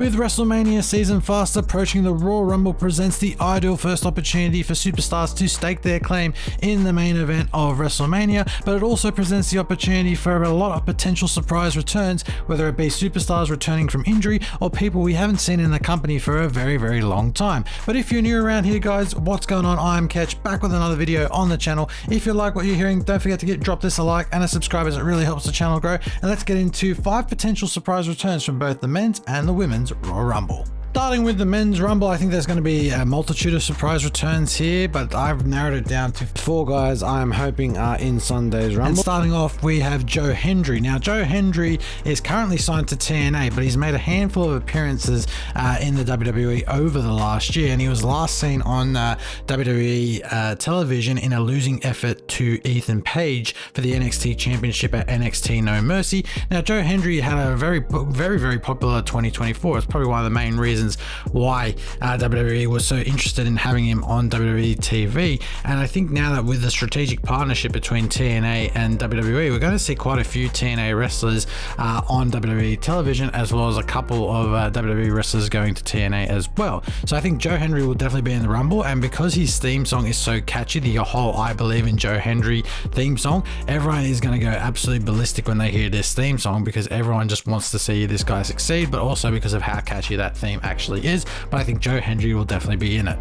With WrestleMania season fast approaching, the Royal Rumble presents the ideal first opportunity for superstars to stake their claim in the main event of WrestleMania, but it also presents the opportunity for a lot of potential surprise returns, whether it be superstars returning from injury or people we haven't seen in the company for a very, very long time. But if you're new around here, guys, what's going on? I'm Ketch, back with another video on the channel. If you like what you're hearing, don't forget to drop this a like and a subscribe, as it really helps the channel grow. And let's get into 5 potential surprise returns from both the men's and the women's Royal Rumble. Starting with the men's Rumble, I think there's going to be a multitude of surprise returns here, but I've narrowed it down to 4 guys I'm hoping are in Sunday's Rumble. And starting off, we have Joe Hendry. Now, Joe Hendry is currently signed to TNA, but he's made a handful of appearances in the WWE over the last year, and he was last seen on WWE television in a losing effort to Ethan Page for the NXT Championship at NXT No Mercy. Now, Joe Hendry had a very popular 2024. It's probably one of the main reasons why WWE was so interested in having him on WWE TV. And I think now that with the strategic partnership between TNA and WWE, we're going to see quite a few TNA wrestlers on WWE television, as well as a couple of WWE wrestlers going to TNA as well. So I think Joe Hendry will definitely be in the Rumble, and because his theme song is so catchy, the whole I Believe in Joe Hendry theme song, everyone is going to go absolutely ballistic when they hear this theme song, because everyone just wants to see this guy succeed, but also because of how catchy that theme actually is. But I think Joe Hendry will definitely be in it.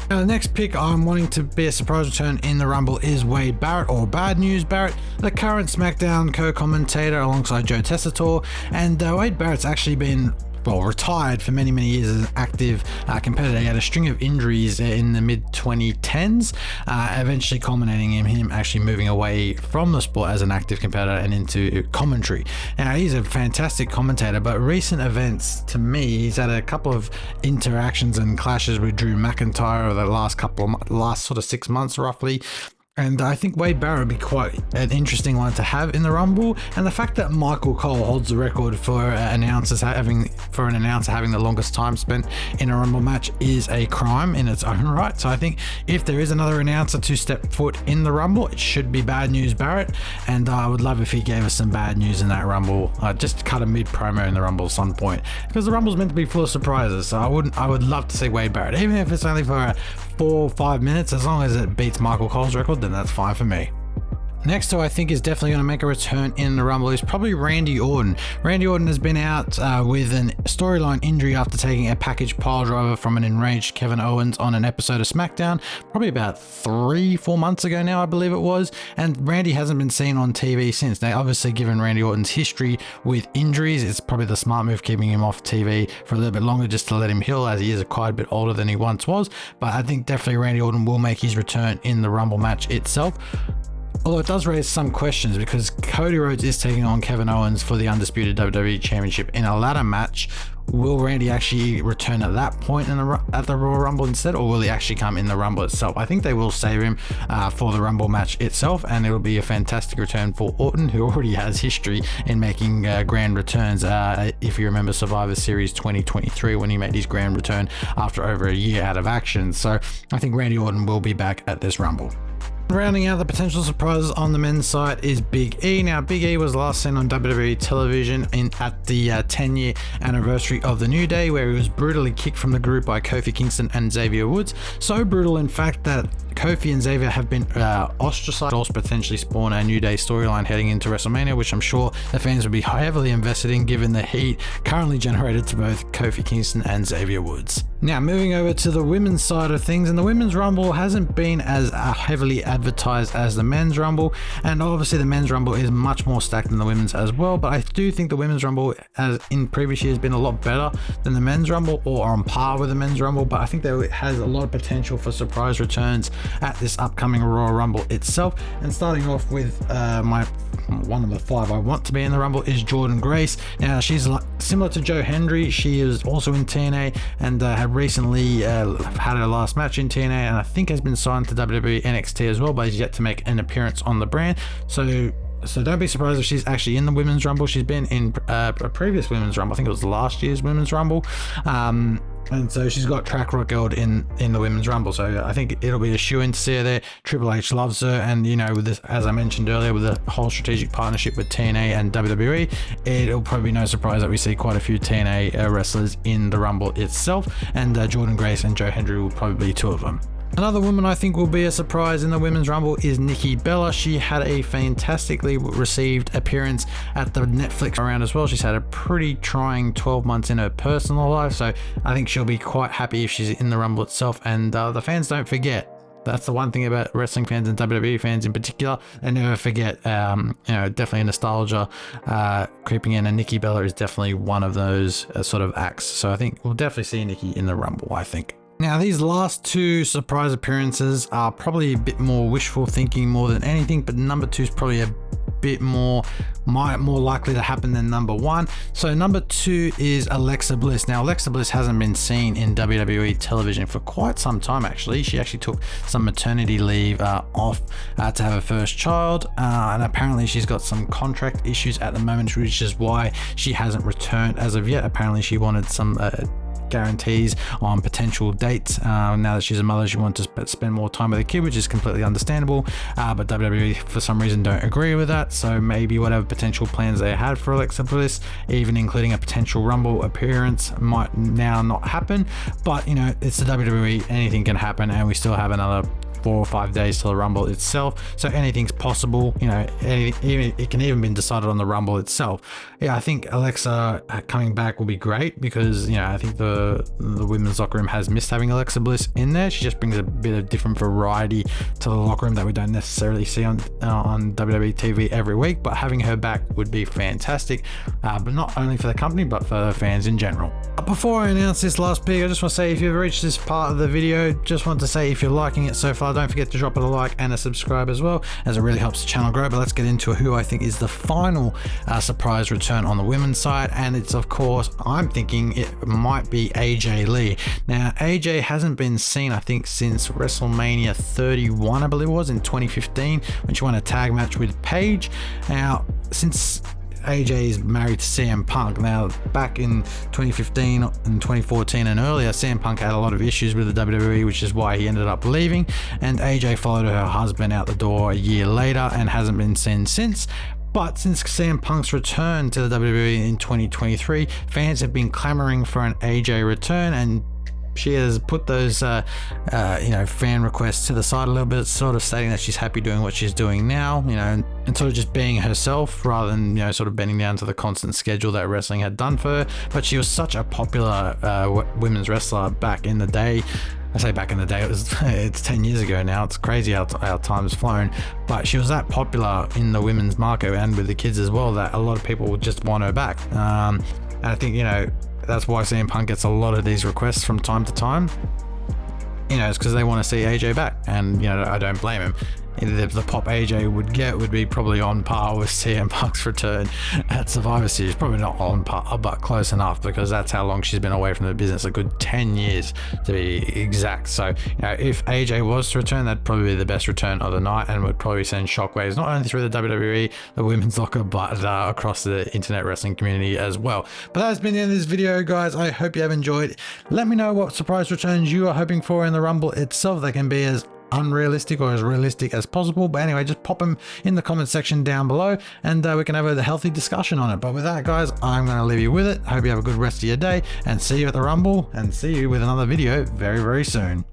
Now, the next pick I'm wanting to be a surprise return in the Rumble is Wade Barrett, or Bad News Barrett, the current SmackDown co-commentator alongside Joe Tessitore. And Wade Barrett's actually been retired for many years as an active competitor. He had a string of injuries in the mid-2010s, eventually culminating in him actually moving away from the sport as an active competitor and into commentary. Now, he's a fantastic commentator, but recent events, to me, he's had a couple of interactions and clashes with Drew McIntyre over the last sort of 6 months roughly. And I think Wade Barrett would be quite an interesting one to have in the Rumble. And the fact that Michael Cole holds the record for an announcer having the longest time spent in a Rumble match is a crime in its own right. So I think if there is another announcer to step foot in the Rumble, it should be Bad News Barrett. And I would love if he gave us some bad news in that Rumble. Just cut a mid promo in the Rumble at some point, because the Rumble's meant to be full of surprises. So I would love to see Wade Barrett, even if it's only for 4 or 5 minutes, as long as it beats Michael Cole's record, then that's fine for me. Next, who I think is definitely going to make a return in the Rumble is probably Randy Orton. Randy Orton has been out with an storyline injury after taking a package pile driver from an enraged Kevin Owens on an episode of SmackDown, probably about 3-4 months ago now, I believe it was. And Randy hasn't been seen on TV since. Now, obviously, given Randy Orton's history with injuries, it's probably the smart move keeping him off TV for a little bit longer, just to let him heal, as he is quite a bit older than he once was. But I think definitely Randy Orton will make his return in the Rumble match itself. Although it does raise some questions, because Cody Rhodes is taking on Kevin Owens for the undisputed WWE Championship in a ladder match. Will Randy actually return at that point at the Royal Rumble instead, or will he actually come in the Rumble itself? I think they will save him for the Rumble match itself, and it will be a fantastic return for Orton, who already has history in making grand returns. If you remember Survivor Series 2023, when he made his grand return after over a year out of action. So I think Randy Orton will be back at this Rumble. Rounding out the potential surprises on the men's side is Big E. Now, Big E was last seen on WWE television at the 10-year anniversary of the New Day, where he was brutally kicked from the group by Kofi Kingston and Xavier Woods. So brutal, in fact, that Kofi and Xavier have been ostracized. Also potentially spawn a New Day storyline heading into WrestleMania, which I'm sure the fans would be heavily invested in, given the heat currently generated to both Kofi Kingston and Xavier Woods. Now, moving over to the women's side of things, and the women's Rumble hasn't been as heavily advertised as the men's Rumble, and obviously the men's Rumble is much more stacked than the women's as well, but I do think the women's Rumble, as in previous years, been a lot better than the men's Rumble, or on par with the men's Rumble. But I think that it has a lot of potential for surprise returns at this upcoming Royal Rumble itself. And starting off with one of the 5 I want to be in the Rumble is Jordynne Grace. Now, she's similar to Joe Hendry. She is also in TNA and had recently had her last match in TNA, and I think has been signed to WWE NXT as well, but has yet to make an appearance on the brand. So don't be surprised if she's actually in the women's Rumble. She's been in a previous women's Rumble. I think it was last year's women's Rumble. And so she's got track record in the Women's Rumble. So I think it'll be a shoo-in to see her there. Triple H loves her. And, you know, with this, as I mentioned earlier, with the whole strategic partnership with TNA and WWE, it'll probably be no surprise that we see quite a few TNA wrestlers in the Rumble itself. And Jordan Grace and Joe Hendry will probably be two of them. Another woman I think will be a surprise in the Women's Rumble is Nikki Bella. She had a fantastically received appearance at the Netflix round as well. She's had a pretty trying 12 months in her personal life, so I think she'll be quite happy if she's in the Rumble itself. And the fans don't forget. That's the one thing about wrestling fans and WWE fans in particular. They never forget, you know, definitely nostalgia creeping in, and Nikki Bella is definitely one of those sort of acts. So I think we'll definitely see Nikki in the Rumble, I think. Now, these last two surprise appearances are probably a bit more wishful thinking more than anything, but number 2 is probably a bit more likely to happen than number 1. So number 2 is Alexa Bliss. Now, Alexa Bliss hasn't been seen in WWE television for quite some time, actually. She actually took some maternity leave off to have her first child, and apparently she's got some contract issues at the moment, which is why she hasn't returned as of yet. Apparently she wanted some guarantees on potential dates. Now that she's a mother, she wants to spend more time with the kid, which is completely understandable, but WWE for some reason don't agree with that. So maybe whatever potential plans they had for Alexa Bliss, even including a potential Rumble appearance, might now not happen. But you know, it's the WWE, anything can happen, and we still have another 4 or 5 days till the Rumble itself, so anything's possible. You know, it can even be decided on the Rumble itself. Yeah, I think Alexa coming back will be great, because you know, I think the women's locker room has missed having Alexa Bliss in there. She just brings a bit of different variety to the locker room that we don't necessarily see on WWE TV every week, but having her back would be fantastic, but not only for the company but for fans in general. Before I announce this last pick, I just want to say, if you've reached this part of the video, just want to say if you're liking it so far, don't forget to drop it a like and a subscribe as well, as it really helps the channel grow. But let's get into who I think is the final surprise return on the women's side, and it's, of course, I'm thinking it might be AJ Lee. Now, AJ hasn't been seen, I think, since WrestleMania 31, I believe it was, in 2015, when she won a tag match with Paige. Now, since AJ is married to CM Punk. Now, back in 2015 and 2014 and earlier, CM Punk had a lot of issues with the WWE, which is why he ended up leaving, and AJ followed her husband out the door a year later and hasn't been seen since. But since CM Punk's return to the WWE in 2023, fans have been clamoring for an AJ return, and she has put those you know, fan requests to the side a little bit, sort of stating that she's happy doing what she's doing now, you know, and sort of just being herself rather than, you know, sort of bending down to the constant schedule that wrestling had done for her. But she was such a popular women's wrestler back in the day. I say back in the day, it's 10 years ago now. It's crazy how time's flown, but she was that popular in the women's market and with the kids as well, that a lot of people would just want her back. And I think, you know, that's why CM Punk gets a lot of these requests from time to time. You know, it's because they want to see AJ back, and you know, I don't blame him. The pop AJ would get would be probably on par with CM Punk's return at Survivor Series. Probably not on par, but close enough, because that's how long she's been away from the business, a good 10 years to be exact. So, you know, if AJ was to return, that'd probably be the best return of the night, and would probably send shockwaves not only through the WWE, the women's locker, but across the internet wrestling community as well. But that's been the end of this video, guys. I hope you have enjoyed. Let me know what surprise returns you are hoping for in the Rumble itself. They can be as unrealistic or as realistic as possible, but anyway, just pop them in the comment section down below, and we can have a healthy discussion on it. But with that, guys, I'm going to leave you with it. Hope you have a good rest of your day, and see you at the Rumble, and see you with another video very, very soon.